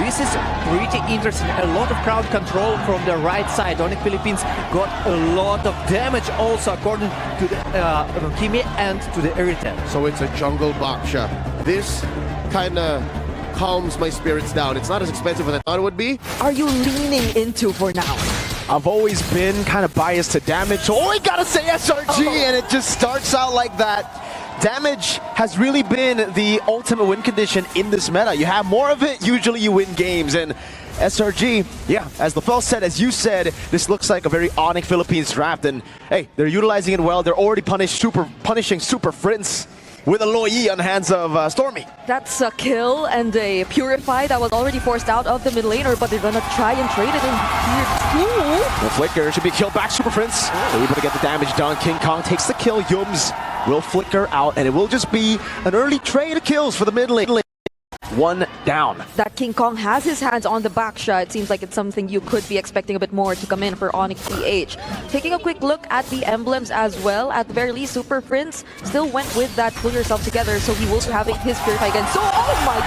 this is pretty interesting. A lot of crowd control from the right side. Onic Philippines got a lot of damage also, according to the Kimi and to the Irritant. So it's a jungle baksha. This kind of calms my spirits down. It's not as expensive as I thought it would be. Are you leaning into for now? I've always been kind of biased to damage, so I gotta say SRG, and it just starts out like that. Damage has really been the ultimate win condition in this meta. You have more of it, usually you win games, and SRG, yeah, as LaFell said, as you said, this looks like a very Onic Philippines draft, and hey, they're utilizing it well. They're already punishing Super Prince with a low E on the hands of Stormy. That's a kill and a Purify that was already forced out of the mid laner, but they're gonna try and trade it in here too. The flicker should be killed back. Super Prince able to get the damage done. King Kong takes the kill. Yums will flicker out, and it will just be an early trade of kills for the mid lane. One down. That King Kong has his hands on the back shot. It seems like it's something you could be expecting a bit more to come in for Onic PH. Taking a quick look at the emblems as well. At the very least, Super Prince still went with that pull yourself together, so he will be having his Purify again. So, oh my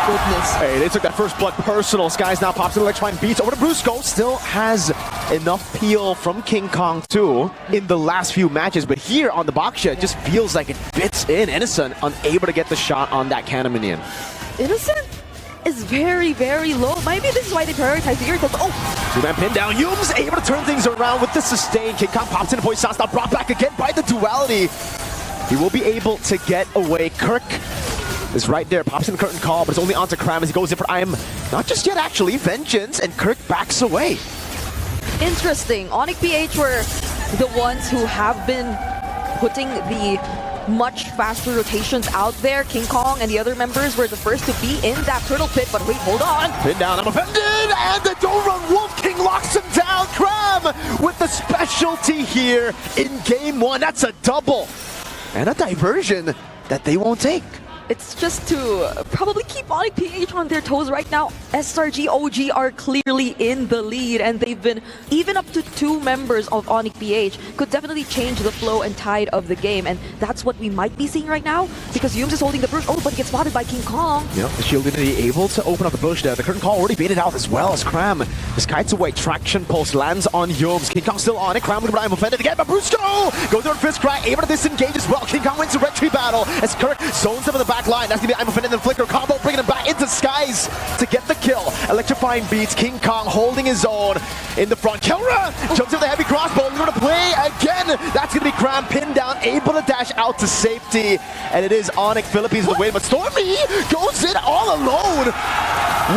goodness. Hey, they took that first blood personal. Skies now pops in electrifying beats over to Brusco. Still has enough peel from King Kong too in the last few matches, but here on the Baksha, it just feels like it fits in. Innocent unable to get the shot on that cannon minion. Innocent is very, very low. Maybe this is why they prioritize the Irritant. Oh! Two-man pin down. Yums able to turn things around with the sustain. King Kong pops in. Voice shots now brought back again by the duality. He will be able to get away. Kirk is right there. Pops in the curtain call, but it's only onto Kram as he goes in for I am not just yet actually. Vengeance, and Kirk backs away. Interesting. Onic PH were the ones who have been putting the much faster rotations out there. King Kong and the other members were the first to be in that turtle pit, but wait, hold on. Pin down, I'm offended, and the Don't Run Wolf King locks him down. Kram with the specialty here in game one. That's a double and a diversion that they won't take. It's just to probably keep Onic PH on their toes right now. SRG.OG are clearly in the lead, and they've been even up to 2 members of Onic PH could definitely change the flow and tide of the game, and that's what we might be seeing right now because Yums is holding the brush. Oh, but he gets spotted by King Kong. Yep, the shield unity able to open up the bush there. The curtain call already baited out as well as Kram. This kites away, traction pulse lands on Yums. King Kong still on it. Kram with I'm offended again, but Brusco goes there, fist cry, able to disengage as well. King Kong wins the red tree battle as Kirk zones him in the back line. That's gonna be I'm offended and the flicker combo, bringing him back into Skies to get the kill. Electrifying beats. King Kong holding his own in the front. Kilra jumps in the heavy crossbow. We're gonna play again. That's gonna be Kram pinned down, able to dash out to safety, and it is Onic Philippines the win. But Stormy goes in all alone.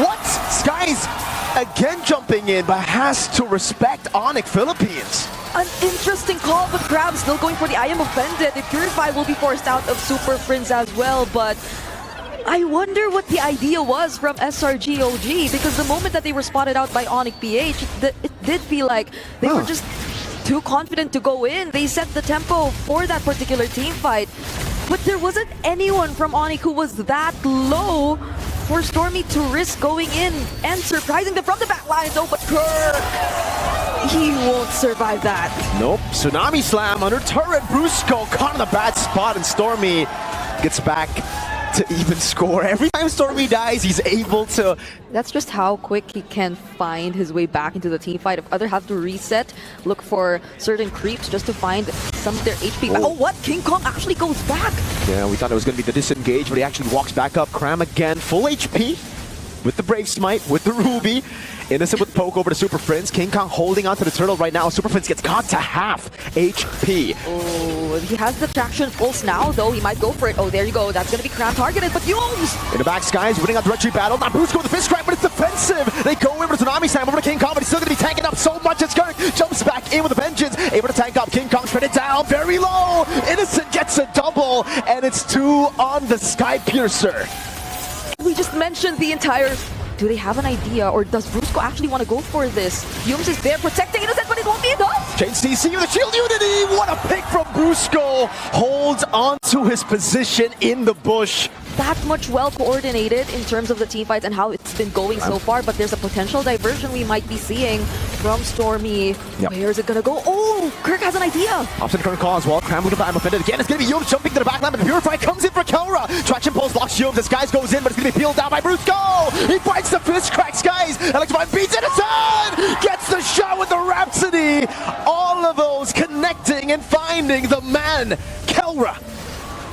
What? Skies again jumping in, but has to respect Onic Philippines. An interesting call, but Kram still going for the I am offended. The Purify will be forced out of Super Prince as well, but I wonder what the idea was from SRG.OG, because the moment that they were spotted out by Onic PH, it did feel like they were just too confident to go in. They set the tempo for that particular team fight, but there wasn't anyone from Onic who was that low for Stormy to risk going in and surprising them from the back lines. Oh, but Kirk, he won't survive that. Nope. Tsunami slam under turret. Brusco caught in a bad spot, and Stormy gets back to even score. Every time Stormy dies, he's able to. That's just how quick he can find his way back into the team fight. If others have to reset, look for certain creeps just to find some of their HP. Oh, what? King Kong actually goes back. Yeah, we thought it was going to be the disengage, but he actually walks back up. Kram again, full HP with the Brave Smite, with the Ruby. Innocent with poke over to Super Prince. King Kong holding onto the turtle right now. Super Prince gets caught to half HP. Oh, he has the traction pulse now, though. He might go for it. Oh, there you go. That's going to be Kram targeted, but Yums! In the back, Skies winning on the retreat battle. Now Brusco with the fist crack, but it's defensive. They go in with a Tsunami Slam over to King Kong, but he's still going to be tanking up so much as Kirk jumps back in with a vengeance. Able to tank up. King Kong shredded down very low. Innocent gets a double, and it's 2 on the Sky Piercer. We just mentioned the entire... Do they have an idea, or does Brusco actually want to go for this? Yums is there protecting Innocent, but it won't be enough! Change CC with a shield unity! What a pick from Brusco! Holds on to his position in the bush. that much well coordinated in terms of the team fights and how it's been going so far, but there's a potential diversion we might be seeing from Stormy. Yep. Where is it gonna go? Oh, Kirk has an idea. Opposite current call as well. Cram looking for I'm offended again. It's gonna be Yums jumping to the back line, but Purify comes in for Kelra. Traction pulse locks Yums. Skies goes in, but it's gonna be peeled down by Brusco. He bites the fist crack. Skies. Electrify beats it aside. Gets the shot with the Rhapsody. All of those connecting and finding the man, Kelra.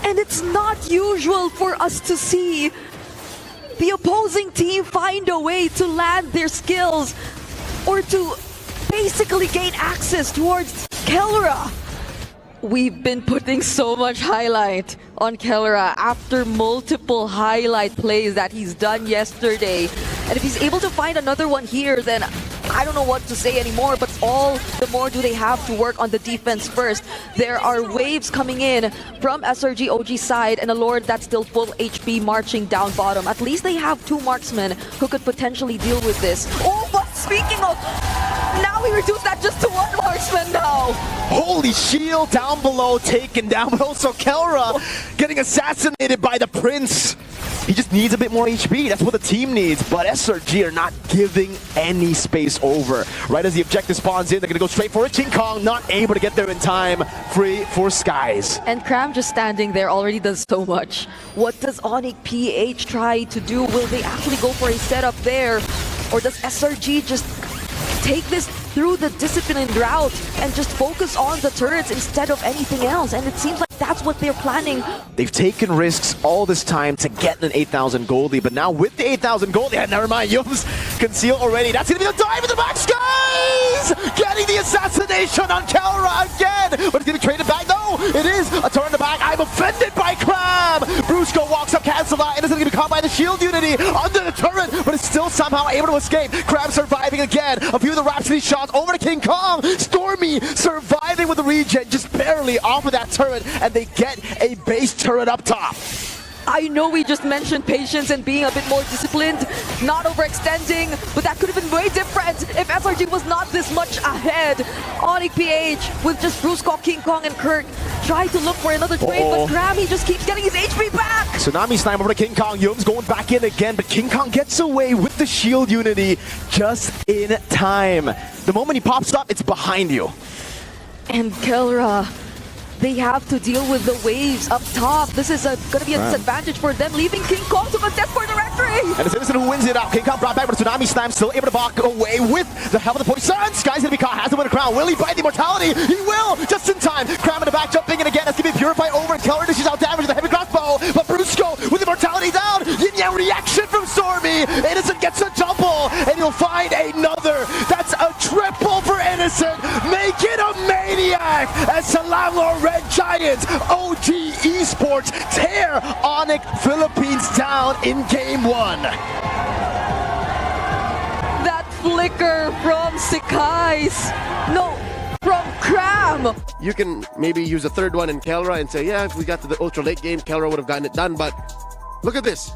And it's not usual for us to see the opposing team find a way to land their skills or to basically gain access towards Kelra. We've been putting so much highlight on Kelra after multiple highlight plays that he's done yesterday. And if he's able to find another one here, then I don't know what to say anymore, but all the more do they have to work on the defense first. There are waves coming in from SRG.OG side and a Lord that's still full HP marching down bottom. At least they have two marksmen who could potentially deal with this. Oh, but speaking of, now we reduce that just to one marksman now. Holy shield down below, taken down, but also Kelra getting assassinated by the Prince. He just needs a bit more HP. That's what the team needs. But SRG are not giving any space over. Right as the objective spawns in, they're going to go straight for it. King Kong not able to get there in time. Free for Skies. And Cram just standing there already does so much. What does Onic PH try to do? Will they actually go for a setup there? Or does SRG just take this through the disciplined route and just focus on the turrets instead of anything else? And it seems like that's what they're planning. They've taken risks all this time to get an 8,000 gold lead, but now with the 8,000 gold lead, never mind, Yums conceal already. That's going to be the dive in the back. Skies getting the assassination on Kelra again, but it's going to be traded back. No, it is a turn in the back. I'm offended by Cram. Brusco walks up, cancel out, and it's going to be caught by the shield unity under the turret, but it's still somehow able to escape. Cram surviving again. A few of the Rhapsody shots over to King Kong. Stormy surviving with the regen, just barely off of that turret, and they get a base turret up top. I know we just mentioned patience and being a bit more disciplined, not overextending, but that could have been way different if SRG was not this much ahead. Onic PH with just Brusco, King Kong, and Kirk try to look for another trade, but Grammy just keeps getting his HP back. Tsunami slam over to King Kong. Yums going back in again, but King Kong gets away with the shield unity just in time. The moment he pops up, it's behind you. And Kelra, they have to deal with the waves up top. This is going to be a disadvantage for them, leaving King Kong to contest for the rectory. And it's Innocent who wins it out. King Kong brought back with a Tsunami Slam, still able to walk away with the help of the poison. Sky's going to be caught, has to win a crown. Will he bite the immortality? He will, just in time. Cram in the back, jumping in again. That's going to be Purify over. Kelra dishes out damage with the heavy crossbow, but Brusco with immortality down. Yin-Yang reaction from Stormy. Innocent gets a double, and he'll find another. That's a triple for Innocent. Make it a maniac as Selangor Red Giants, OG Esports, tear Onic Philippines down in game one. That flicker from Skies. No, from Cram. You can maybe use a third one in Kelra and say, yeah, if we got to the ultra late game, Kelra would have gotten it done. But look at this.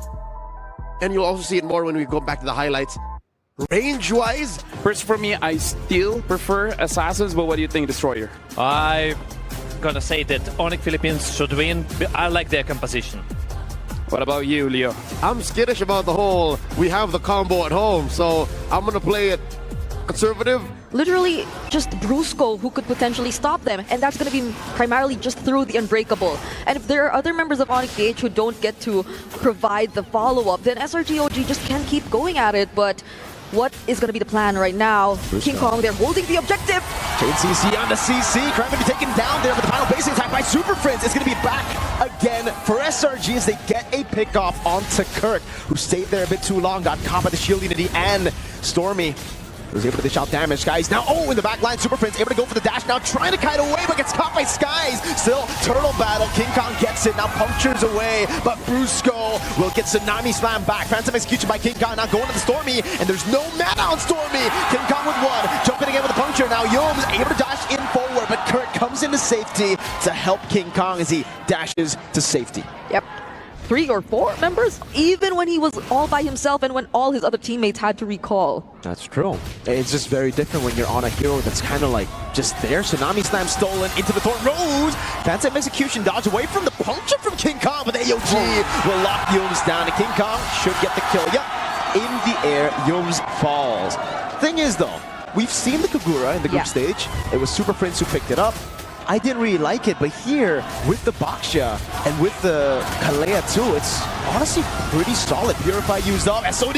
And you'll also see it more when we go back to the highlights. Range-wise, First, for me, I still prefer Assassins, but what do you think, Destroyer? I'm gonna say that Onic Philippines should win. I like their composition. What about you, Leo? I'm skittish about the whole, we have the combo at home, so I'm going to play it conservative. Literally just Brusco who could potentially stop them, and that's going to be primarily just through the Unbreakable. And if there are other members of Onic PH who don't get to provide the follow-up, then SRG.OG just can't keep going at it. But what is going to be the plan right now? King Kong, they're holding the objective. Chain CC on the CC. Cram going to be taken down there, but the final base attack by Super Friends is going to be back again for SRG as they get a pick-off onto Kirk, who stayed there a bit too long, got caught by the shield unity, and Stormy was able to dish out damage. Skies now, in the back line, Super Friends able to go for the dash now, trying to kite away, but gets caught by Skies. Still, turtle battle. King Kong gets it, now punctures away, but Brusco will get Tsunami Slam back. Phantom execution by King Kong, now going to the Stormy, and there's no mana on Stormy. King Kong with one, jumping again with a puncture. Now Yums able to dash in forward, but Kurt comes into safety to help King Kong as he dashes to safety. Yep. 3 or 4 members, even when he was all by himself and when all his other teammates had to recall. That's true. It's just very different when you're on a hero that's kind of like just there. Tsunami Slam stolen into the Thorn Rose. Phantom Execution dodge away from the puncture from King Kong, but AOG will lock Yums down. And King Kong should get the kill. Yep, in the air, Yums falls. Thing is though, we've seen the Kagura in the group stage. It was Super Prince who picked it up. I didn't really like it, but here, with the Baksha and with the Kalea too, it's honestly pretty solid. Purify used up, SOD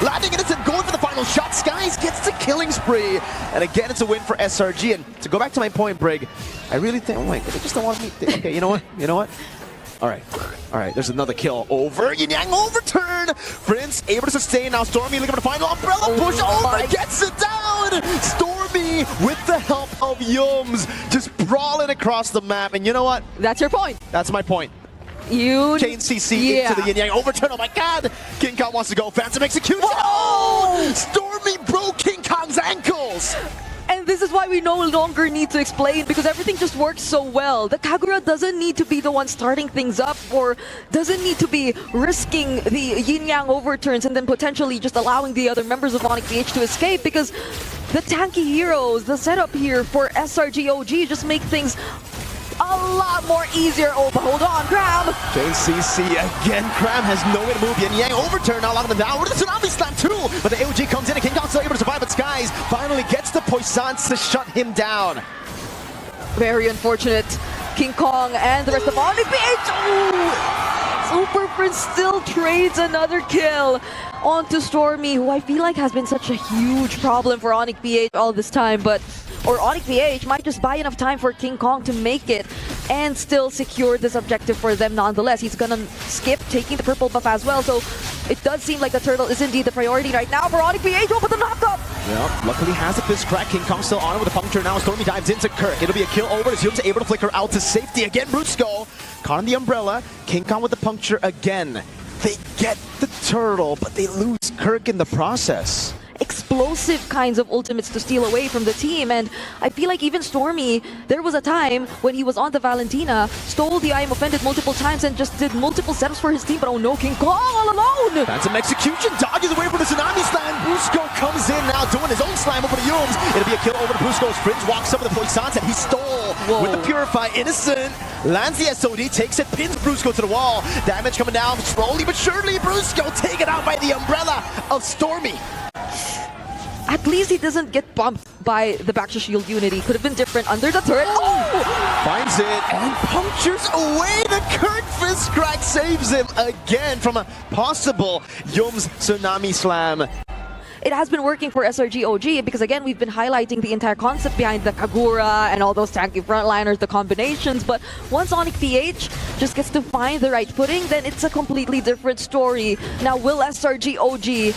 landing in it and going for the final shot. Skies gets the killing spree. And again, it's a win for SRG. And to go back to my point, Brig, I really think, oh my god, they just don't want me to, okay, you know what? You know what? All right, there's another kill over. Yin Yang overturn. Prince able to sustain. Now Stormy looking for the final umbrella push over. Gets it down. Stormy with the help of Yums just brawling across the map. And you know what? That's your point. That's my point. You Chain CC into the Yin Yang overturn. Oh my god. King Kong wants to go. Phantom Execution. Oh! Stormy broke King Kong's ankles. And this is why we no longer need to explain, because everything just works so well. The Kagura doesn't need to be the one starting things up, or doesn't need to be risking the yin-yang overturns and then potentially just allowing the other members of Onic PH to escape, because the tanky heroes, the setup here for SRG.OG just make things a lot more easier. Oh, but hold on, Cram! JCC again. Cram has no way to move. Yin Yang overturn now locking them down. With the Tsunami Slam too! But the AOG comes in and King Kong still able to survive, but Skies finally gets the Poissons to shut him down. Very unfortunate. King Kong and the rest of Onic PH! Ooh! Super Prince still trades another kill onto Stormy, who I feel like has been such a huge problem for Onic PH all this time, but Onic PH might just buy enough time for King Kong to make it and still secure this objective for them nonetheless. He's gonna skip taking the purple buff as well, so it does seem like the turtle is indeed the priority right now for Onic PH. Oh, but the knockup! Yep, luckily has a fist crack. King Kong still on it with a puncture now. Stormy dives into Kirk. It'll be a kill over. Yums able to flicker out to safety. Again, Brute Skull caught on the umbrella. King Kong with the puncture again. They get the turtle, but they lose Kirk in the process. Explosive kinds of ultimates to steal away from the team, and I feel like even Stormy, there was a time when he was on the Valentina, stole the I Am Offended multiple times and just did multiple setups for his team, but oh no, King Kong all alone! Phantom Execution dodges away from the Tsunami Slam. Brusco comes in now doing his own slam over the Yums. It'll be a kill over to Brusco's Fringe, walks up with the Poissons, and he stole with the Purify. Innocent lands the SOD, takes it, pins Brusco to the wall. Damage coming down slowly but surely. Brusco taken out by the umbrella of Stormy. At least he doesn't get bumped by the Baksha Shield Unity. Could have been different under the turret. Oh! Finds it and punctures away. The Kirk fist crack saves him again from a possible Yums Tsunami Slam. It has been working for SRG.OG because, again, we've been highlighting the entire concept behind the Kagura and all those tanky frontliners, the combinations. But once Onic PH just gets to find the right footing, then it's a completely different story. Now, will SRG.OG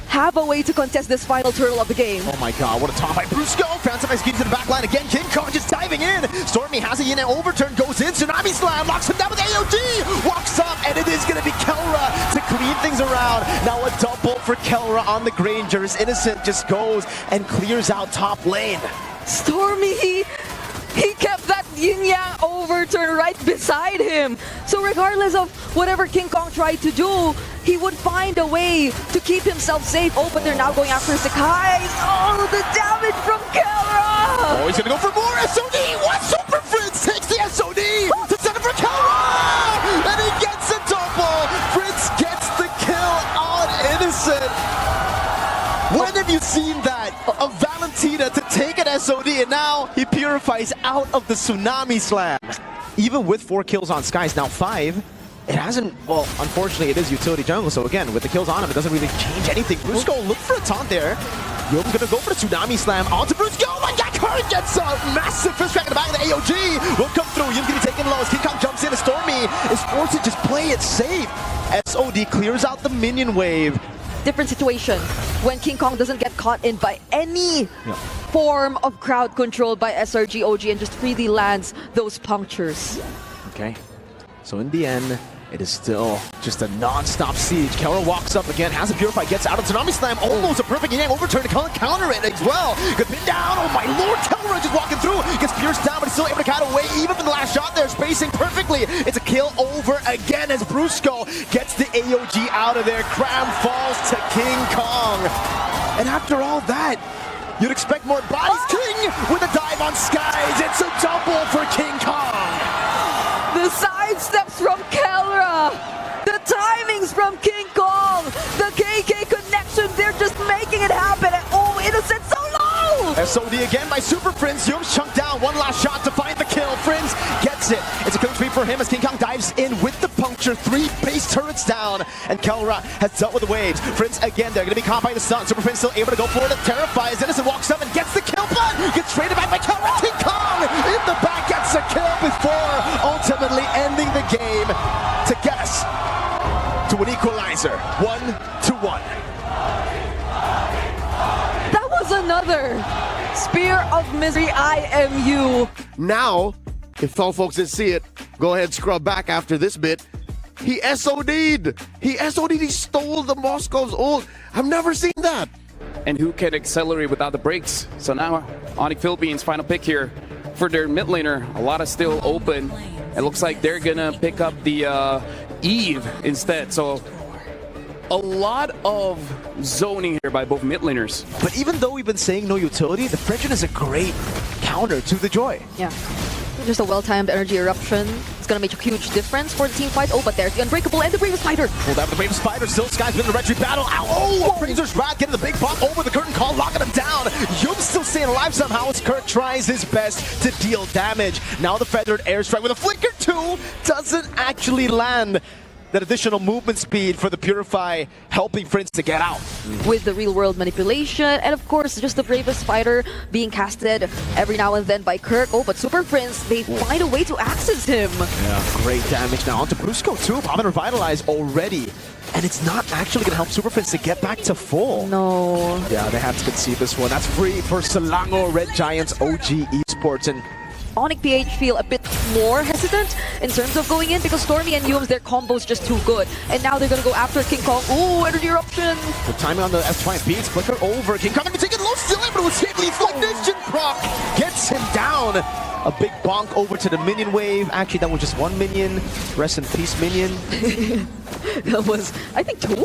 have a way to contest this final turtle of the game? Oh my god, what a top by Brusco. Phantom executed to the back line again. King Kong just diving in. Stormy has a Yin and overturn, goes in. Tsunami Slam locks him down with AOG. Walks up, and it is going to be Kelra to clean things around. Now a double for Kelra on the Grangers. Innocent just goes and clears out top lane. Stormy, he kept that yin-yang overturn right beside him. So regardless of whatever King Kong tried to do, he would find a way to keep himself safe. Oh, but they're now going after Sakai. Oh, the damage from Kelra! Oh, he's gonna go for more SOD! What? Super Fritz takes the SOD to send it for Kelra! And he gets a double! Fritz gets the kill on Innocent! When have you seen that? A Valentina to take an SOD, and now he purifies out of the Tsunami Slam. Even with 4 kills on Skies, now 5, it hasn't, well, unfortunately it is utility jungle, so again, with the kills on him, it doesn't really change anything. Brusco look for a taunt there. Yom's gonna go for the Tsunami Slam onto Brusco. Oh my god, Kurt gets a massive fist crack in the back of the AOG. Will come through, Yom's gonna be taken low as King Kong jumps in, and Stormy is forced to just play it safe. SOD clears out the minion wave. Different situation when King Kong doesn't get caught in by any form of crowd control by SRG.OG and just freely lands those punctures. Okay, so in the end, It is still just a non-stop siege. Kelra walks up again, has a Purify, gets out of Tsunami Slam, almost a perfect Yang overturn to counter it as well. Good pin down, oh my lord, Kelra just walking through, gets pierced down, but he's still able to cut away, even from the last shot there, spacing perfectly. It's a kill over again as Brusco gets the AOG out of there. Cram falls to King Kong. And after all that, you'd expect more bodies. King with a dive on Skies, it's a double for King Kong. The sidesteps from Kelra, the timings from King Kong, the KK connection, they're just making it happen. And oh, Innocent so low! SOD again by Super Prince. Yums chunked down, one last shot to find the kill. Prince gets it. It's a kill streak for him as King Kong dives in with the puncture. 3 base turrets down, and Kelra has dealt with the waves. Prince again, they're going to be caught by the stun. Super Prince still able to go for it. It terrifies. Innocent walks up and gets the kill, but gets traded back by Kelra. King Kong in the back gets a kill before ultimately ending the game to get us to an equalizer. 1-1. That was another Spear of Misery IMU. Now, if all folks didn't see it, go ahead and scrub back after this bit. He SOD'd. He SOD'd. He stole the Moscow's ult. I've never seen that. And who can accelerate without the brakes? So now, Onic Philippines, final pick here for their mid laner. A lot is still open. It looks like they're gonna pick up the Eve instead. So a lot of zoning here by both mid laners. But even though we've been saying no utility, the Frenchman is a great counter to the Joy. Yeah. Just a well-timed energy eruption. It's gonna make a huge difference for the team fight. Oh, but there's the Unbreakable and the Bravest Spider. Pulled out the Bravest Spider. Still Sky's been in the retreat battle. Ow! Oh! Fraser's Wrath getting the big pop over the curtain call, locking him down. Yum's still staying alive somehow as Kurt tries his best to deal damage. Now the feathered airstrike with a flicker 2 doesn't actually land. That additional movement speed for the Purify helping Prince to get out. With the real-world manipulation, and of course, just the Bravest Fighter being casted every now and then by Kirk. Oh, but Super Prince, they find a way to access him. Yeah, great damage now onto Brusco too. Bomb and Revitalize already. And it's not actually going to help Super Prince to get back to full. No. Yeah, they have to concede this one. That's free for Selangor Red Giants OG Esports. And Onic PH feel a bit more hesitant in terms of going in because Stormy and Yums, their combo's just too good. And now they're gonna go after King Kong. Ooh, energy eruption. The timing on the S5 beats, flicker over. King Kong gonna take it low, still able to escape. Lethal Ignition proc gets him down. A big bonk over to the minion wave. Actually, that was just one minion. Rest in peace, minion. That was, I think, 2?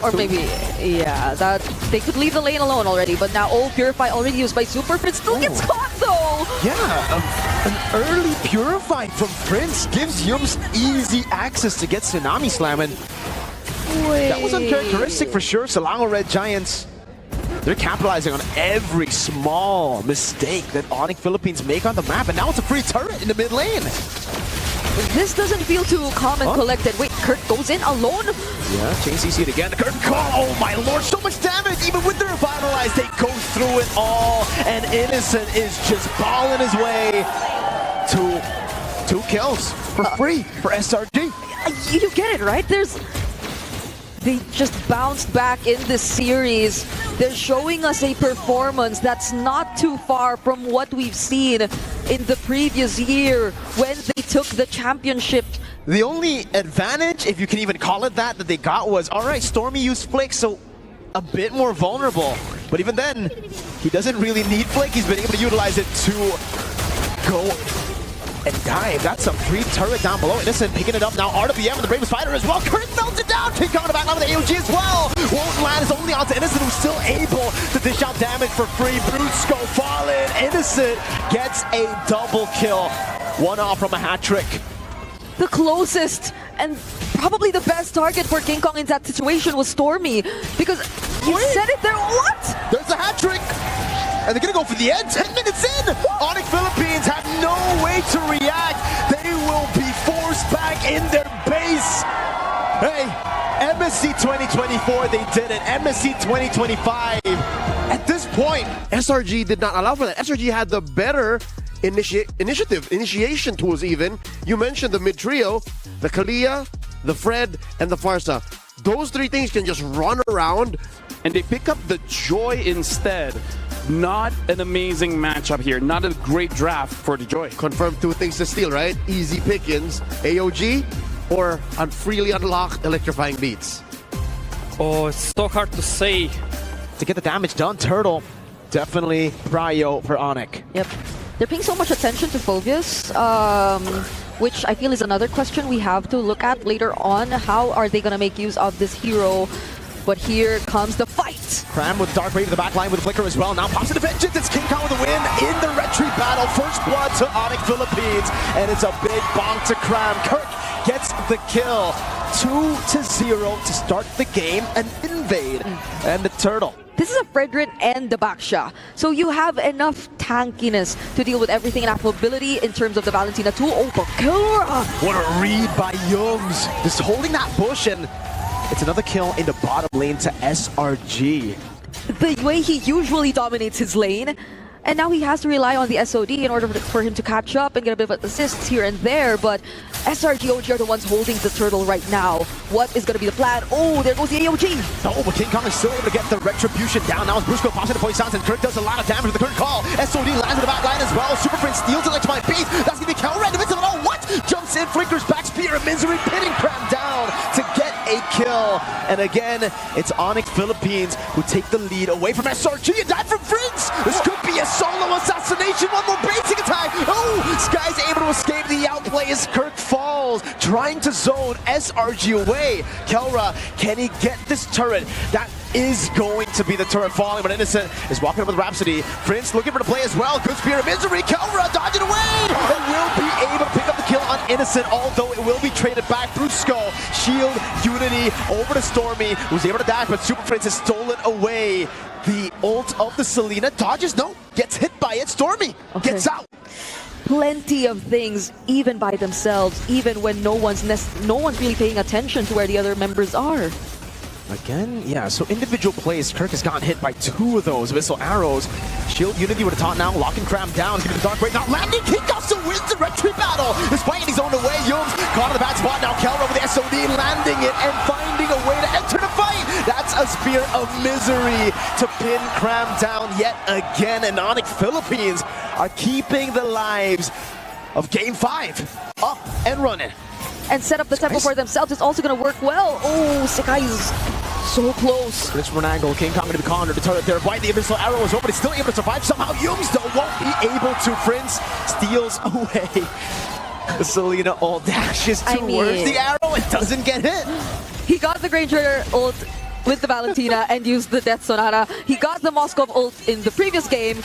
Or maybe, yeah, that they could leave the lane alone already, but now all Purify already used by Super Prince still gets caught though! Yeah, an early Purify from Prince gives Yums easy access to get Tsunami slamming. That was uncharacteristic for sure. Selangor Red Giants, they're capitalizing on every small mistake that Onic Philippines make on the map, and now it's a free turret in the mid lane. This doesn't feel too calm and collected. Wait, Kurt goes in alone? Yeah, Chain CC it again. The curtain call. Oh my lord, so much damage. Even with the Revitalize, they go through it all. And Innocent is just balling his way to 2 kills for free for SRG. You get it, right? They just bounced back in this series. They're showing us a performance that's not too far from what we've seen in the previous year when they took the championship. The only advantage, if you can even call it that they got was, alright, Stormy used Flick, so a bit more vulnerable. But even then, he doesn't really need Flick. He's been able to utilize it to go and dive. That's a free turret down below. Innocent picking it up now. RWM and the Bravest Fighter as well. Kurt melted down. King Kong on the back line with the AOG as well. Won't land. It's only onto Innocent, who's still able to dish out damage for free. Brusco falling. Innocent gets a double kill. 1 off from a hat trick. The closest and probably the best target for King Kong in that situation was Stormy, because you said it there. What? There's a hat trick. And they're gonna go for the end. 10 minutes in. Onic Philippines have no way to react. They will be forced back in their base. Hey, MSC 2024, they did it. MSC 2025. At this point, SRG did not allow for that. SRG had the better initiation tools even. You mentioned the mid trio, the Kalia, the Fred, and the Farsa. Those 3 things can just run around. And they pick up the Joy instead. Not an amazing matchup here. Not a great draft for the Joy. Confirmed 2 things to steal, right? Easy pickings. AOG, or freely unlock electrifying beats? Oh, it's so hard to say. To get the damage done, Turtle, definitely prio for Onic. Yep. They're paying so much attention to Phobius, which I feel is another question we have to look at later on. How are they going to make use of this hero? But here comes the fight. Cram with Dark Wave in the back line with Flicker as well. Now pops into vengeance. It's King Kong with a win in the retreat battle. First blood to Onic Philippines. And it's a big bonk to Cram. Kirk gets the kill. 2-0 to start the game and invade. And the Turtle. This is a Fredrin and the Baksha. So you have enough tankiness to deal with everything and affability in terms of the Valentina 2. Oh, but Killra! What a read by Yums. Just holding that bush, and it's another kill in the bottom lane to SRG. The way he usually dominates his lane. And now he has to rely on the SOD in order for him to catch up and get a bit of assists here and there. But SRG.OG are the ones holding the turtle right now. What is going to be the plan? Oh, there goes the AOG. Oh, but King Kong is still able to get the retribution down. Now as Brusco pops into point stance and Kirk does a lot of damage with the current call. SOD lands in the back line as well. Super Prince steals electrifying beat. That's going to be counter random. Oh, what? Jumps in, flickers back spear, and Misery pinning Cram down to get a kill. And again, it's Onic Philippines who take the lead away from SRG and dive from Prince. This could be a solo assassination. One more basic attack. Oh, Sky's able to escape the outplay as Kirk falls, trying to zone SRG away. Kelra, can he get this turret? That is going to be the turret falling, but Innocent is walking up with Rhapsody. Prince looking for the play as well. Good spear of Misery. Kelra dodging away and will be able to pick up the kill on Innocent, although it will be traded back through Skull. Shield, Unity, over to Stormy, who's able to dash, but Super Prince has stolen away the ult of the Selena. Dodges, no, gets hit by it. Stormy gets out. Plenty of things, even by themselves, even when no one's really paying attention to where the other members are. Again, yeah, so individual plays, Kirk has gotten hit by 2 of those missile arrows. Shield Unity with a taunt now, locking Cram down, giving the Dark Wave, now landing, Kickoff still wins the retreat battle. Despite he's on the way, Yums caught in the bad spot, now Kelra with the SOD, landing it and finding a way to enter the fight. That's a spear of Misery to pin Cram down yet again, and Onic Philippines are keeping the lives of Game 5 up and running. And set up the tempo for themselves. It's also going to work well. Oh, Sekai is so close. This from an angle, King Kong going to be cornered. The turret there by the Abyssal Arrow is over, but he's still able to survive somehow. Yums, though, won't be able to. Prince steals away. The Selena ult dashes towards the arrow and doesn't get hit. He got the Granger ult with the Valentina and used the Death Sonata. He got the Moskov ult in the previous game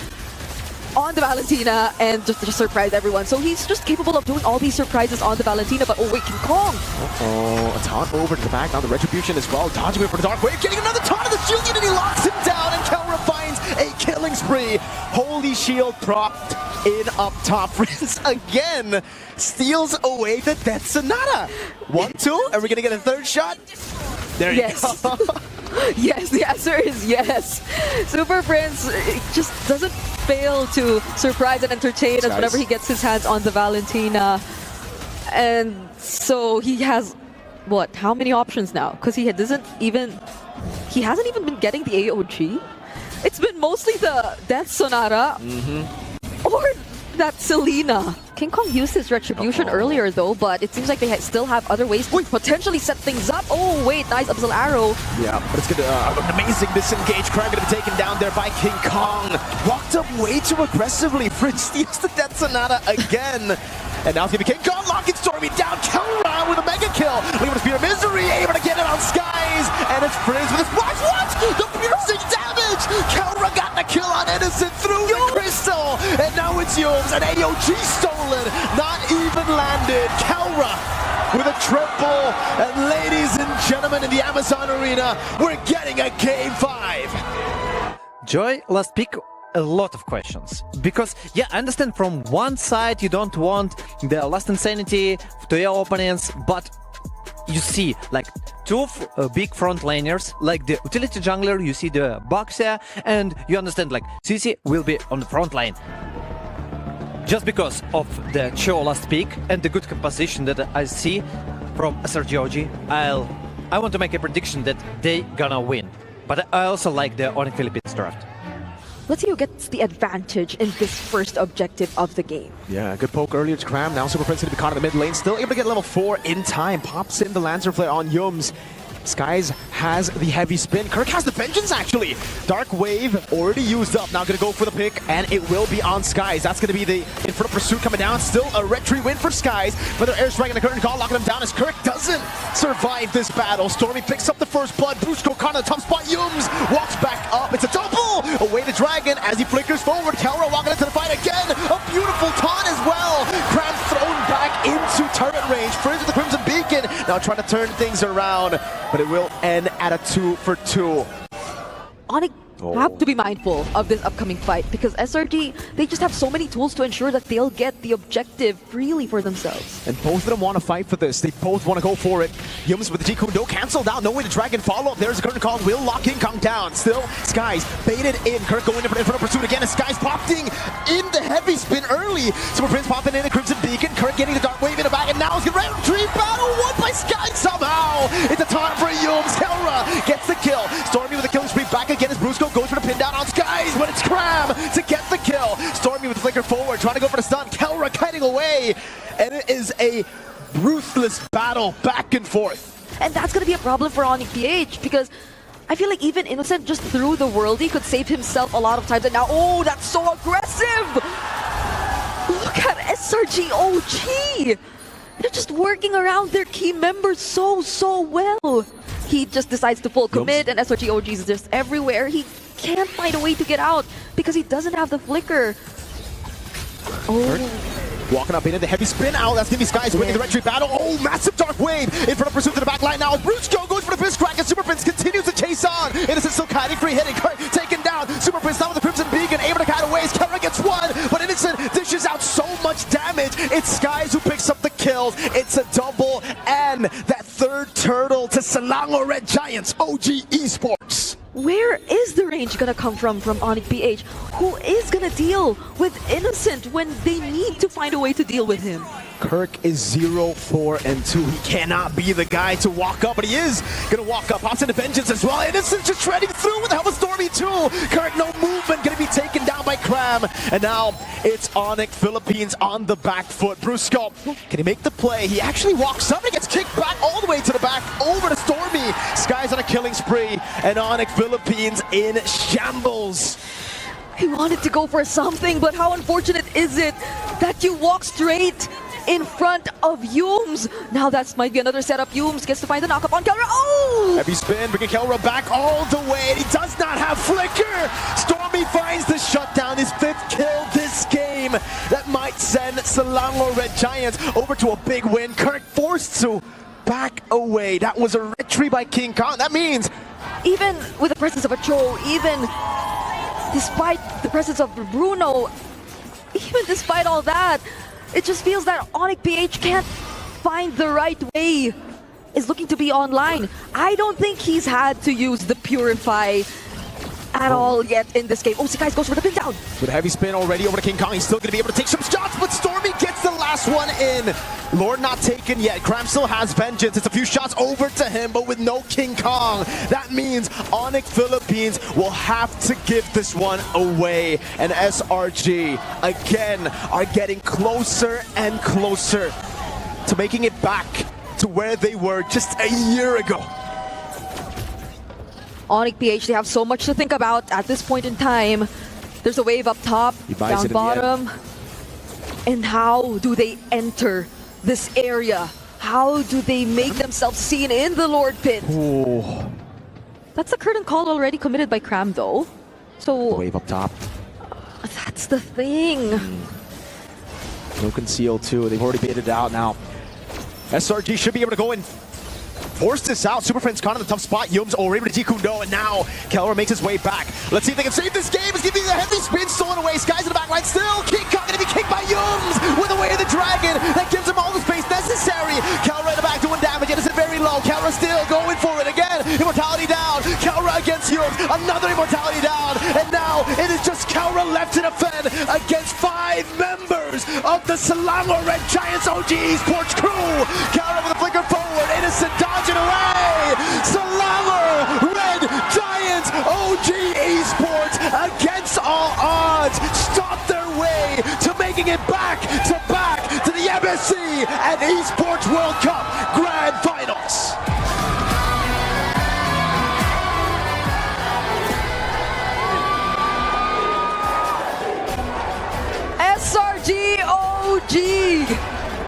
on the Valentina and just surprised everyone. So he's just capable of doing all these surprises on the Valentina, but oh wait, King Kong! A taunt over to the back, now the Retribution as well, dodging it for the Dark Wave, getting another taunt of the Shield Unity, locks him down, and Kelra finds a killing spree. Holy Shield propped in up top. Prince again steals away the Death Sonata. 1-2, are we gonna get a third shot? There you go. Yes, the answer is yes. Super Prince just doesn't fail to surprise and entertain us whenever he gets his hands on the Valentina. And so he has, what, how many options now? Because he hasn't even been getting the AOG. It's been mostly the Death Sonata or that Selena. King Kong used his Retribution earlier though, but it seems like they still have other ways to potentially set things up. Oh wait, nice Abyssal Arrow. Yeah, but it's gonna an amazing disengage. Crime gonna be taken down there by King Kong. Walked up way too aggressively. Prince steals the Death Sonata again. And now it's gonna be King Kong locking Stormy down. Kelra with a mega kill. Leaving the Spear of Misery, able to get it on Skies. And it's Prince with his watch. What? The piercing damage! Kelra got the kill on Innocent through the crystal. And now it's Yums. An AOG stolen. Not even landed. Kelra with a triple. And ladies and gentlemen, in the Amazon Arena, we're getting a Game 5. Joy, last pick. A lot of questions, because yeah, I understand from one side you don't want the last insanity to your opponents, but you see like two big front laners, like the utility jungler, you see the Boxer, and you understand like CC will be on the front line. Just because of the show last pick and the good composition that I see from SRG.OG, I want to make a prediction that they gonna win. But I also like the Onic Philippines draft. Let's see who gets the advantage in this first objective of the game. Yeah, good poke earlier to Cram. Now Super Prince going to be caught in the mid lane. Still able to get level 4 in time. Pops in the Lancer Flare on Yums. Skies has the heavy spin. Kirk has the vengeance actually. Dark Wave already used up. Now gonna go for the pick, and it will be on Skies. That's gonna be the in front of pursuit coming down. Still a retry win for Skies. Another airstrike and a curtain call locking him down as Kirk doesn't survive this battle. Stormy picks up the first blood. Brusco caught in the top spot. Yums walks back up. It's a double away to Dragon as he flickers forward. Kelra walking into the fight again. A beautiful taunt as well. Cram thrown back into turret range. Frizz with the Crimson Beacon. Now trying to turn things around, but it will end at a 2-for-2. Onic have to be mindful of this upcoming fight because SRG, they just have so many tools to ensure that they'll get the objective freely for themselves. And both of them want to fight for this. They both want to go for it. Yums with the G-Kundo canceled out. No way to Dragon follow up. There's a curtain call. Will lock King Kong down. Still, Skies baited in. Kirk going in front of pursuit again. And Skies popping in the heavy spin early. Super Prince popping in a Crimson Beacon. Kirk getting the Dark Wave in the back. And now it's going to round 3 battle. Won by Skies somehow. It's a taunt for Yums. Kelra gets the kill. Stormy with the killing spree back again as Brusco goes for the pin down on Skies, but it's Cram to get the kill. Stormy with the flicker forward, trying to go for the stun. Kelra kiting away, and it is a ruthless battle back and forth. And that's going to be a problem for Onic PH because I feel like even Innocent just through the worldie could save himself a lot of times. And now, oh, that's so aggressive! Look at SRG.OG! They're just working around their key members so well. He just decides to full commit, and SRG.OG is just everywhere. He can't find a way to get out because he doesn't have the flicker. Oh. Walking up into the heavy spin out. That's going to be Skies winning the retreat battle. Oh, massive Dark Wave in front of pursuit to the back line now. Brusco goes for the fist crack, and Super Prince continues to chase on. Innocent still kiting, free hitting, taken down. Super Prince down with the Crimson Beacon, able to kite away as Kelra gets one, but Innocent dishes out so much damage. It's Skies who picks up the kills. It's a double, and that third turtle to Selangor Red Giants, OG Esports. Where is the range gonna come from Onic PH? Who is gonna deal with Innocent when they need to find a way to deal with him? Kirk is 0-4-2. He cannot be the guy to walk up, but he is gonna walk up. Pops into Vengeance as well. Innocent just shredding through with the help of Stormy too. Kirk, no movement, gonna be taken down by Cram. And now it's Onic Philippines on the back foot. Brusco, can he make the play? He actually walks up and gets kicked back all the way to the back, over to Stormy. Skies on a killing spree, and Onic Philippines in shambles. He wanted to go for something, but how unfortunate is it that you walk straight in front of Yums? Now that might be another setup. Yums gets to find the knockup on Kelra. Oh! Heavy spin, bringing Kelra back all the way. He does not have flicker. Stormy finds the shutdown, his 5th kill this game. That might send Selangor Red Giants over to a big win. Kirk forced to back away. That was a retry by King Kong. That means even with the presence of a Cho, even despite the presence of Bruno, even despite all that, it just feels that Onic PH can't find the right way. Is looking to be online. I don't think he's had to use the Purify at all yet in this game. Oh, Skies goes for the pin down. With a heavy spin already over to King Kong, he's still going to be able to take some shots, but Stormy gets the last one in. Lord not taken yet. Cram still has Vengeance. It's a few shots over to him, but with no King Kong. That means Onic Philippines will have to give this one away. And SRG, again, are getting closer and closer to making it back to where they were just a year ago. Onic PH, they have so much to think about at this point in time. There's a wave up top, down bottom. And how do they enter this area? How do they make themselves seen in the Lord Pit? Ooh. That's a curtain call already committed by Cram though. So wave up top. That's the thing. No conceal too. They've already baited it out now. SRG should be able to go in. Force this out. Super Prince caught in the tough spot. Yums already with G-Kundo, and now Kelra makes his way back. Let's see if they can save this game. It's giving the heavy spin stolen away. Skies in the back line still. King Kong going to be kicked by Yums with the way of the dragon. That gives him all the space necessary. Kelra in the back doing damage. It is very low. Kelra still going for it again. Immortality down. Kelra against Yums. Another immortality down. And now it is just Kelra left to defend against 5 members of the Selangor Red Giants OG Esports crew. Kelra with a flicker forward. Innocent dodging away. Selangor Red Giants OG Esports against all odds, stop their way to making it back to the MSC and Esports World Cup Grand Final.